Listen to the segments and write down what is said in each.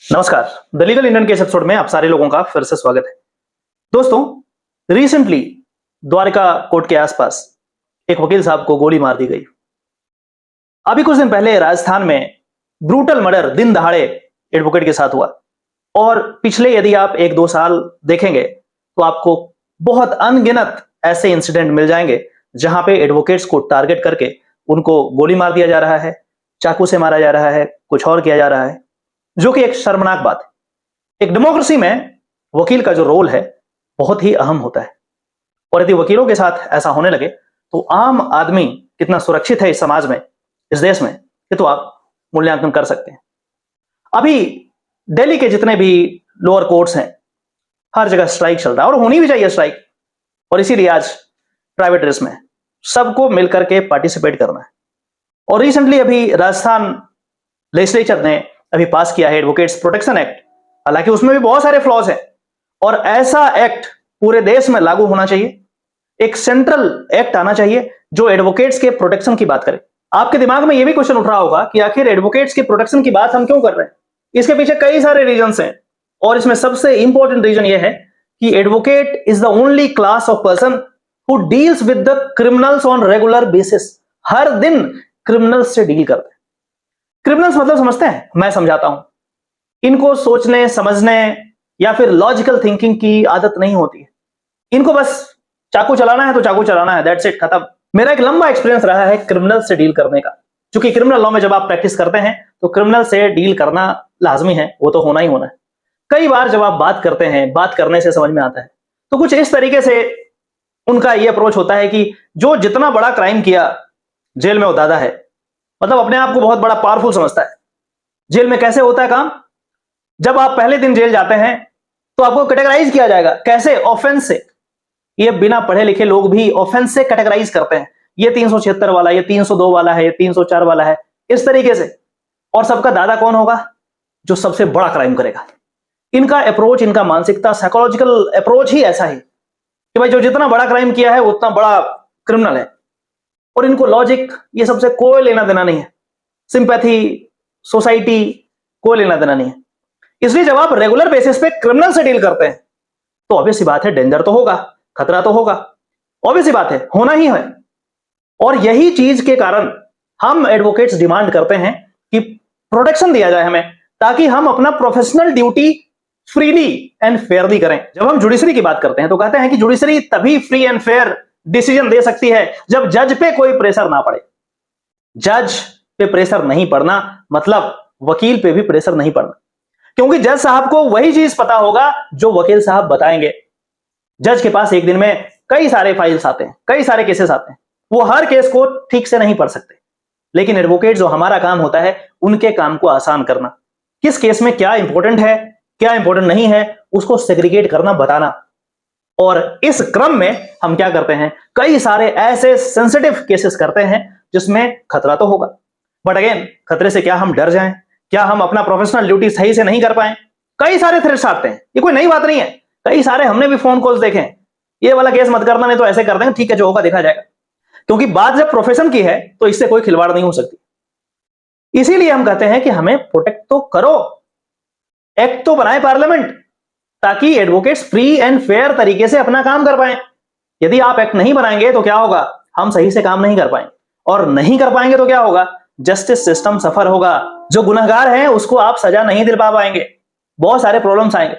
नमस्कार। The legal Indian के इस एपिसोड में आप सारे लोगों का फिर से स्वागत है। दोस्तों, रिसेंटली द्वारका कोर्ट के आसपास एक वकील साहब को गोली मार दी गई। अभी कुछ दिन पहले राजस्थान में ब्रूटल मर्डर दिन दहाड़े एडवोकेट के साथ हुआ और पिछले यदि आप 1-2 साल देखेंगे तो आपको बहुत अनगिनत ऐसे इंसिडेंट मिल जाएंगे जहां पे एडवोकेट्स को टारगेट करके उनको गोली मार दिया जा रहा है, चाकू से मारा जा रहा है, कुछ और किया जा रहा है, जो कि एक शर्मनाक बात है। एक डेमोक्रेसी में वकील का जो रोल है बहुत ही अहम होता है और यदि वकीलों के साथ ऐसा होने लगे तो आम आदमी कितना सुरक्षित है इस समाज में, इस देश में, ये तो आप मूल्यांकन कर सकते हैं। अभी दिल्ली के जितने भी लोअर कोर्ट्स हैं हर जगह स्ट्राइक चल रहा है और होनी भी चाहिए स्ट्राइक, और इसीलिए आज प्राइवेट रेस में सबको मिलकर के पार्टिसिपेट करना है। और रिसेंटली अभी राजस्थान लेजिस्लेचर ने अभी पास किया है एडवोकेट्स प्रोटेक्शन एक्ट। हालांकि उसमें भी बहुत सारे फ्लॉज हैं और ऐसा एक्ट पूरे देश में लागू होना चाहिए। एक सेंट्रल एक्ट आना चाहिए जो एडवोकेट्स के प्रोटेक्शन की बात करे। आपके दिमाग में यह भी क्वेश्चन उठ रहा होगा कि आखिर एडवोकेट्स के प्रोटेक्शन की बात हम क्यों कर रहे हैं। इसके पीछे कई सारे रीजंस हैं और इसमें सबसे इंपॉर्टेंट रीजन यह है कि advocate is the only class of person who deals with the criminals on regular basis. हर दिन क्रिमिनल्स से डील करते हैं। क्रिमिनल्स मतलब समझते हैं, मैं समझाता हूं। इनको सोचने समझने या फिर लॉजिकल थिंकिंग की आदत नहीं होती है। इनको बस चाकू चलाना है तो चाकू चलाना है, दैट्स इट, खत्म। मेरा एक लंबा एक्सपीरियंस रहा है क्रिमिनल से डील करने का, क्योंकि क्रिमिनल लॉ में जब आप प्रैक्टिस करते हैं तो क्रिमिनल से डील करना लाजमी है, वो तो होना ही होना है। कई बार जब आप बात करते हैं, बात करने से समझ में आता है तो कुछ इस तरीके से उनका यह अप्रोच होता है कि जो जितना बड़ा क्राइम किया जेल में वो दादा है, मतलब अपने आप को बहुत बड़ा पावरफुल समझता है। जेल में कैसे होता है काम, जब आप पहले दिन जेल जाते हैं तो आपको कैटेगराइज किया जाएगा। कैसे? ऑफेंस से। ये बिना पढ़े लिखे लोग भी ऑफेंस से कैटेगराइज करते हैं। ये 376 वाला, ये 302 वाला है, ये 304 वाला है, इस तरीके से। और सबका दादा कौन होगा? जो सबसे बड़ा क्राइम करेगा। इनका अप्रोच, इनका मानसिकता, साइकोलॉजिकल अप्रोच ही ऐसा है कि भाई जो जितना बड़ा क्राइम किया है उतना बड़ा क्रिमिनल है। और इनको लॉजिक ये सबसे कोई लेना देना नहीं है, सिंपैथी, सोसाइटी, कोई लेना देना नहीं है। इसलिए जब आप रेगुलर बेसिस पे क्रिमिनल से डील करते हैं तो ऑब्वियस सी बात है डेंजर तो होगा, खतरा तो होगा, ऑब्वियस सी बात है, होना ही है। और यही चीज के कारण हम एडवोकेट्स डिमांड करते हैं कि प्रोटेक्शन दिया जाए हमें, ताकि हम अपना professional duty freely and Fairlie करें। जब हम जुडिशरी की बात करते हैं तो कहते हैं कि जुडिशरी तभी फ्री एंड फेयर डिसीजन दे सकती है जब जज पे कोई प्रेशर ना पड़े। जज पे प्रेशर नहीं पड़ना मतलब वकील पे भी प्रेशर नहीं पड़ना, क्योंकि जज साहब को वही चीज पता होगा जो वकील साहब बताएंगे। जज के पास एक दिन में कई सारे फाइल्स आते हैं, कई सारे केसेस आते हैं, वो हर केस को ठीक से नहीं पढ़ सकते। लेकिन एडवोकेट जो हमारा काम होता है उनके काम को आसान करना, किस केस में क्या इंपॉर्टेंट है, क्या इंपॉर्टेंट नहीं है, उसको सेग्रीगेट करना, बताना। और इस क्रम में हम क्या करते हैं, कई सारे ऐसे सेंसिटिव केसेस करते हैं जिसमें खतरा तो होगा, बट अगेन खतरे से क्या हम डर जाएं, क्या हम अपना प्रोफेशनल ड्यूटी सही से नहीं कर पाए। कई सारे थ्रेट्स आते हैं, ये कोई नई बात नहीं है, कई सारे हमने भी फोन कॉल्स देखे हैं, ये वाला केस मत करना, नहीं तो ऐसे कर देंगे, ठीक है जो होगा देखा जाएगा। क्योंकि बात जब प्रोफेशन की है तो इससे कोई खिलवाड़ नहीं हो सकती। इसीलिए हम कहते हैं कि हमें प्रोटेक्ट तो करो, एक्ट तो बनाए पार्लियामेंट, ताकि एडवोकेट्स फ्री एंड फेयर तरीके से अपना काम कर पाएं। यदि आप एक्ट नहीं बनाएंगे तो क्या होगा, हम सही से काम नहीं कर पाएंगे, और नहीं कर पाएंगे तो क्या होगा, जस्टिस सिस्टम सफर होगा, जो गुनहगार हैं उसको आप सजा नहीं दिलवा पाएंगे, बहुत सारे प्रॉब्लम्स आएंगे।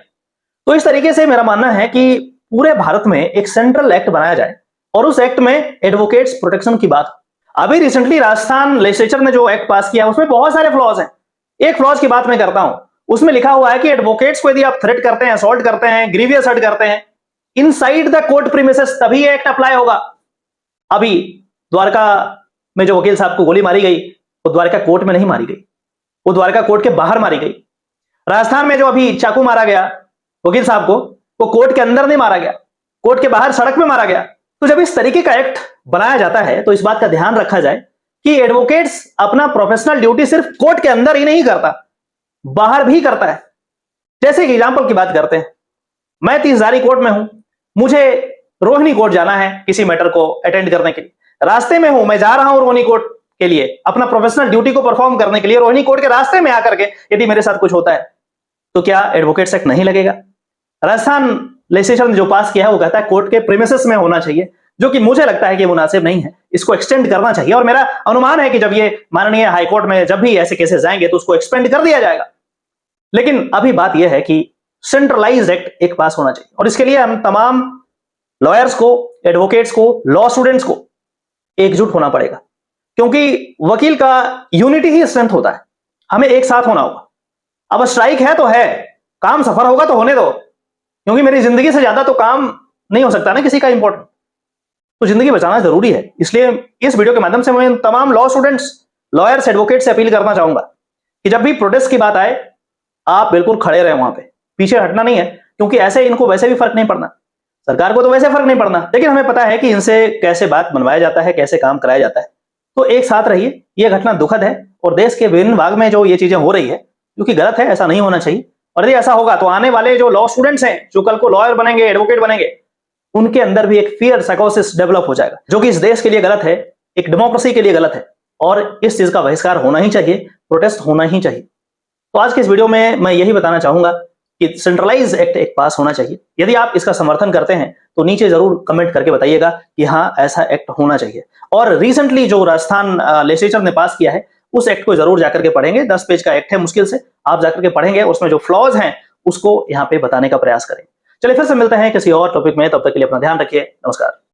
तो इस तरीके से मेरा मानना है कि पूरे भारत में एक सेंट्रल एक्ट बनाया जाए और उस एक्ट में एडवोकेट्स प्रोटेक्शन की बात। अभी रिसेंटली राजस्थान लेजिस्लेचर ने जो एक्ट पास किया उसमें बहुत सारे फ्लॉज हैं। एक फ्लॉज की बात मैं करता हूं, उसमें लिखा हुआ है कि एडवोकेट्स को यदि आप थ्रेट करते हैं, असॉल्ट करते हैं, ग्रीवियस हर्ट करते हैं इनसाइड द कोर्ट प्रीमिसेस, तभी एक्ट अप्लाई होगा। अभी द्वारका में जो वकील साहब को गोली मारी गई वो द्वारका कोर्ट में नहीं मारी गई, वो द्वारका कोर्ट के बाहर मारी गई। राजस्थान में जो अभी चाकू मारा गया वकील साहब को, वो कोर्ट के अंदर नहीं मारा गया, कोर्ट के बाहर सड़क में मारा गया। तो जब इस तरीके का एक्ट बनाया जाता है तो इस बात का ध्यान रखा जाए कि एडवोकेट्स अपना प्रोफेशनल ड्यूटी सिर्फ कोर्ट के अंदर ही नहीं करता, बाहर भी करता है। जैसे कि एग्जांपल की बात करते हैं, मैं 30 कोर्ट में हूं, मुझे रोहिणी कोर्ट जाना है किसी मैटर को अटेंड करने के लिए, रास्ते में हूं, मैं जा रहा हूं रोहिणी कोर्ट के लिए अपना प्रोफेशनल ड्यूटी को परफॉर्म करने के लिए। रोहिणी कोर्ट के रास्ते में आकर के यदि मेरे साथ कुछ होता है तो क्या एडवोकेट्स एक्ट नहीं लगेगा? राजस्थान लेजिस्लेचर ने जो पास किया है वो कहता है कोर्ट के प्रीमिसेस में होना चाहिए, जो कि मुझे लगता है कि मुनासिब नहीं है, इसको एक्सटेंड करना चाहिए। और मेरा अनुमान है कि जब ये माननीय हाईकोर्ट में जब भी ऐसे केसेस जाएंगे तो उसको एक्सपेंड कर दिया जाएगा। लेकिन अभी बात यह है कि सेंट्रलाइज्ड एक्ट एक पास होना चाहिए, और इसके लिए हम तमाम लॉयर्स को, एडवोकेट्स को, लॉ स्टूडेंट्स को एकजुट होना पड़ेगा, क्योंकि वकील का यूनिटी ही स्ट्रेंथ होता है। हमें एक साथ होना होगा। अब स्ट्राइक है तो है, काम सफर होगा तो होने दो, क्योंकि मेरी जिंदगी से ज्यादा तो काम नहीं हो सकता ना किसी का इंपॉर्टेंट, तो जिंदगी बचाना जरूरी है। इसलिए इस वीडियो के माध्यम से मैं तमाम लॉ स्टूडेंट्स, लॉयर्स, एडवोकेट से अपील करना चाहूंगा कि जब भी प्रोटेस्ट की बात आए आप बिल्कुल खड़े रहे, वहां पे पीछे हटना नहीं है, क्योंकि ऐसे इनको वैसे भी फर्क नहीं पड़ना, सरकार को तो वैसे फर्क नहीं पड़ना, लेकिन हमें पता है कि इनसे कैसे बात बनवाया जाता है, कैसे काम कराया जाता है। तो एक साथ रहिए। यह घटना दुखद है और देश के विभिन्न भाग में जो ये चीजें हो रही है, जो कि गलत है, ऐसा नहीं होना चाहिए। और यदि ऐसा होगा तो आने वाले जो लॉ स्टूडेंट्स हैं, जो कल को लॉयर बनेंगे, एडवोकेट बनेंगे, उनके अंदर भी एक फियर साइकोसिस डेवलप हो जाएगा, जो कि इस देश के लिए गलत है, एक डेमोक्रेसी के लिए गलत है, और इस चीज का बहिष्कार होना ही चाहिए, प्रोटेस्ट होना ही चाहिए। तो आज के इस वीडियो में मैं यही बताना चाहूंगा कि सेंट्रलाइज एक्ट एक पास होना चाहिए। यदि आप इसका समर्थन करते हैं तो नीचे जरूर कमेंट करके बताइएगा कि हाँ, ऐसा एक्ट होना चाहिए। और रिसेंटली जो राजस्थान लेजिस्लेचर ने पास किया है उस एक्ट को जरूर जाकर के पढ़ेंगे। 10 पेज का एक्ट है, मुश्किल से आप जाकर के पढ़ेंगे, उसमें जो फ्लॉज हैं उसको यहाँ पे बताने का प्रयास करें। चलिए फिर से मिलते हैं किसी और टॉपिक में, तब तक के लिए अपना ध्यान रखिए। नमस्कार।